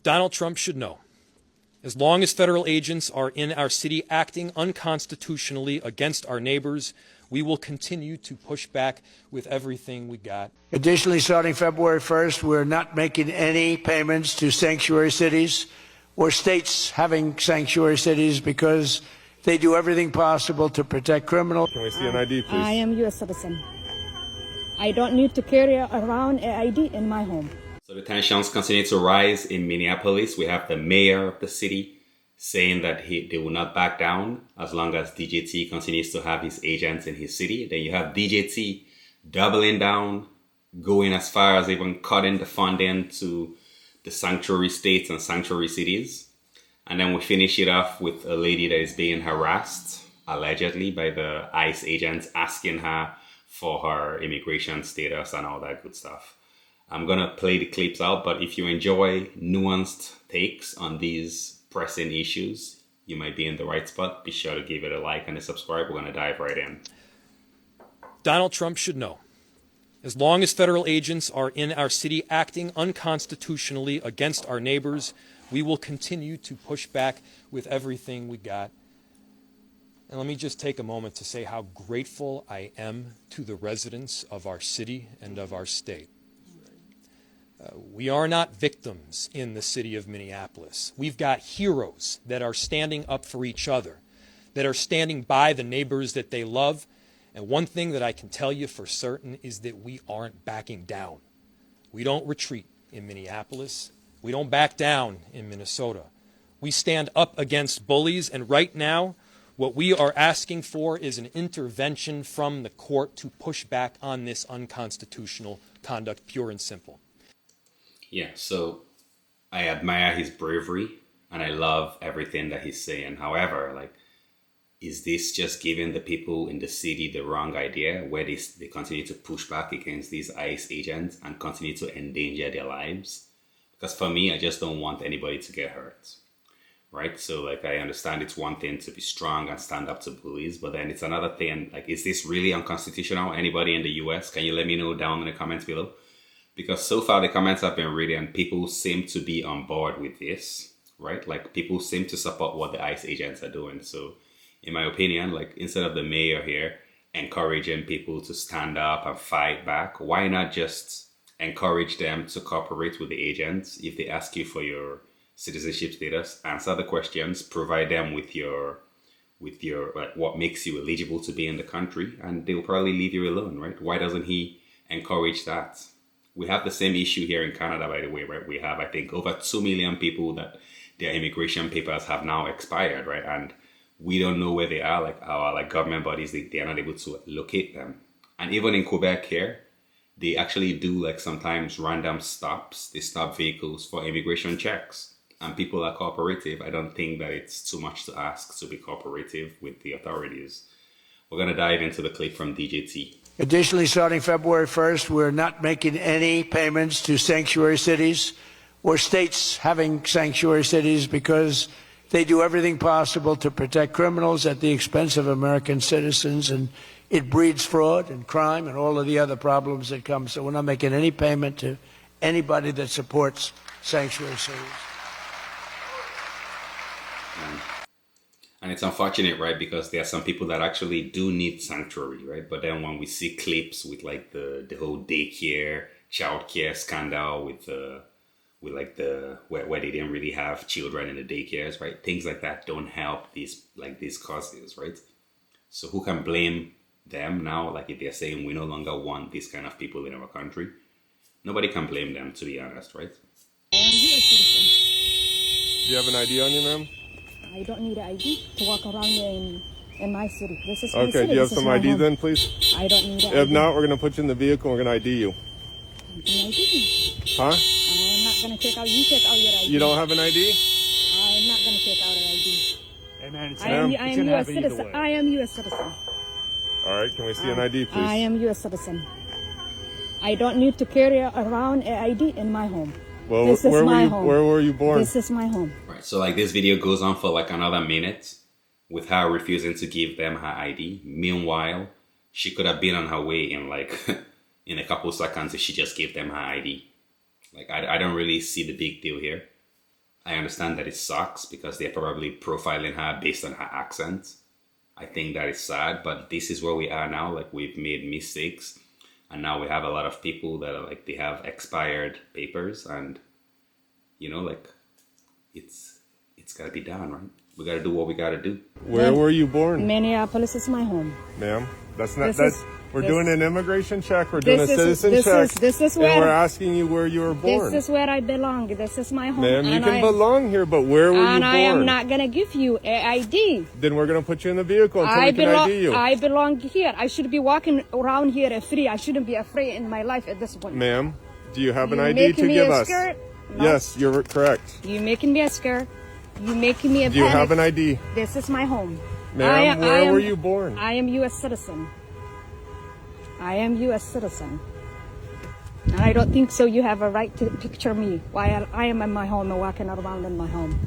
Donald Trump should know, as long as federal agents are in our city acting unconstitutionally against our neighbors, we will continue to push back with everything we got. Additionally, starting February 1st, we're not making any payments to sanctuary cities or states having sanctuary cities because they do everything possible to protect criminals. Can we see an ID, please? I am U.S. citizen. I don't need to carry around an ID in my home. So the tensions continue to rise in Minneapolis. We have the mayor of the city saying that they will not back down as long as DJT continues to have his agents in his city. Then you have DJT doubling down, going as far as even cutting the funding to the sanctuary states and sanctuary cities. And then we finish it off with a lady that is being harassed, allegedly, by the ICE agents asking her for her immigration status and all that good stuff. I'm going to play the clips out, but if you enjoy nuanced takes on these pressing issues, you might be in the right spot. Be sure to give it a like and a subscribe. We're going to dive right in. Donald Trump should know, as long as federal agents are in our city acting unconstitutionally against our neighbors, we will continue to push back with everything we got. And let me just take a moment to say how grateful I am to the residents of our city and of our state. We are not victims in the city of Minneapolis. We've got heroes that are standing up for each other, that are standing by the neighbors that they love. And one thing that I can tell you for certain is that we aren't backing down. We don't retreat in Minneapolis. We don't back down in Minnesota. We stand up against bullies, and right now, what we are asking for is an intervention from the court to push back on this unconstitutional conduct, pure and simple. Yeah, so I admire his bravery and I love everything that he's saying. However, is this just giving the people in the city the wrong idea where they continue to push back against these ICE agents and continue to endanger their lives? Because for me, I just don't want anybody to get hurt, right? So I understand it's one thing to be strong and stand up to bullies, but then it's another thing, is this really unconstitutional? Anybody in the US, can you let me know down in the comments below? Because so far the comments I've been reading, people seem to be on board with this, right? People seem to support what the ICE agents are doing. So in my opinion, instead of the mayor here encouraging people to stand up and fight back, why not just encourage them to cooperate with the agents? If they ask you for your citizenship status, answer the questions, provide them with your what makes you eligible to be in the country, and they'll probably leave you alone, right? Why doesn't he encourage that? We have the same issue here in Canada, by the way, right? We have, I think, over 2 million people that their immigration papers have now expired, right? And we don't know where they are. Our government bodies, they are not able to locate them. And even in Quebec here, they actually do sometimes random stops. They stop vehicles for immigration checks, and people are cooperative. I don't think that it's too much to ask to be cooperative with the authorities. We're going to dive into the clip from DJT. Additionally, starting February 1st, we're not making any payments to sanctuary cities or states having sanctuary cities because they do everything possible to protect criminals at the expense of American citizens, and it breeds fraud and crime and all of the other problems that come. So we're not making any payment to anybody that supports sanctuary cities. And it's unfortunate, right? Because there are some people that actually do need sanctuary, right? But then when we see clips with the whole daycare, childcare scandal where they didn't really have children in the daycares, right? Things like that don't help these causes, right? So who can blame them now? If they're saying we no longer want these kind of people in our country, nobody can blame them, to be honest, right? I am U.S. citizen. Do you have an ID on you, ma'am? I don't need an ID to walk around in my city. This is my Okay, city. do you have This is some my ID home. then, please? I don't need an If ID. not, we're going to put you in the vehicle and we're going to ID you. You can ID me. Huh? I'm not going to take out. You take out your ID. You don't have an ID? I'm not going to take out an ID. Hey man, it's I am gonna U.S. happen either citizen. way. I am U.S. citizen. All right, can we see an ID, please? I am U.S. citizen. I don't need to carry around an ID in my home. Well, This is my home. Where were you born? This is my home. Right. So this video goes on for another minute with her refusing to give them her ID. Meanwhile, she could have been on her way in in a couple seconds if she just gave them her ID. I don't really see the big deal here. I understand that it sucks because they're probably profiling her based on her accent. I think that is sad, but this is where we are now. Like, we've made mistakes, and now we have a lot of people that are like, they have expired papers, and like, it's gotta be done, right? We gotta do what we gotta do. Where were you born, Minneapolis is my home. ma'am? That's not. This That's. is- We're this- doing an immigration check. We're doing a This is- citizen this check. is- this is and where- we're asking you where you were born. This is where I belong. This is my home. Ma'am, you and can belong here, but where were you And born? I am not gonna give you an ID. Then we're gonna put you in the vehicle until I we can belong. ID you. I belong here. I should be walking around here free. I shouldn't be afraid in my life at this point. Ma'am, do you have an You ID making to me give a us? skirt? No. Yes, you're correct. You making me a scare. You making me a Do you panic. have an ID? This is my home. Ma'am, I where am- were you born? I am U.S. citizen. I am U.S. citizen. And I don't think so you have a right to picture me while I am in my home and walking around in my home.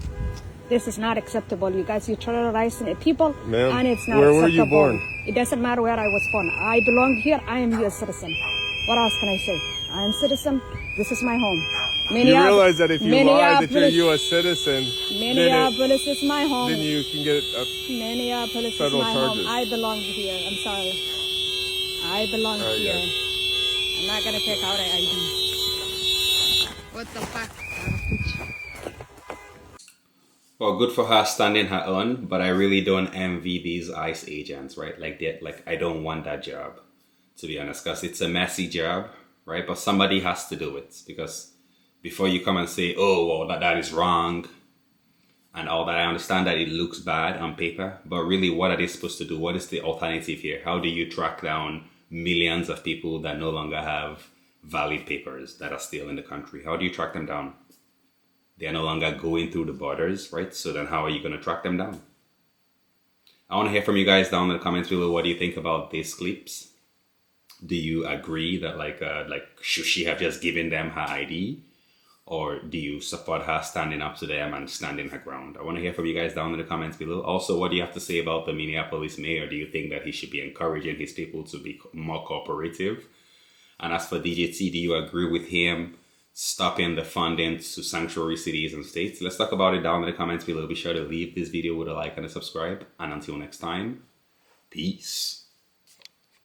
This is not acceptable. You guys, you're terrorizing people, Ma'am, and it's not where acceptable. were you born? It doesn't matter where I was born. I belong here. I am U.S. citizen. What else can I say? I am citizen. This is my home. You realize that if you lie that you're a Minneapolis- U.S. citizen, Minneapolis is my home. then you can get Minneapolis is Federal my charges. home. I belong here. I'm sorry. I belong All right, here. guys. I'm not gonna take out an ID. What the fuck? Well, good for her standing her own, but I really don't envy these ICE agents, right? Like I don't want that job, to be honest, because it's a messy job, right? But somebody has to do it, because before you come and say, oh, well, that is wrong and all that, I understand that it looks bad on paper, but really, what are they supposed to do? What is the alternative here? How do you track down millions of people that no longer have valid papers that are still in the country? How do you track them down? They're no longer going through the borders, right? So then how are you going to track them down? I want to hear from you guys down in the comments below. What do you think about these clips? Do you agree that like should she have just given them her ID? Or do you support her standing up to them and standing her ground? I want to hear from you guys down in the comments below. Also, what do you have to say about the Minneapolis mayor? Do you think that he should be encouraging his people to be more cooperative? And as for DJT, do you agree with him stopping the funding to sanctuary cities and states? Let's talk about it down in the comments below. Be sure to leave this video with a like and a subscribe. And until next time, peace.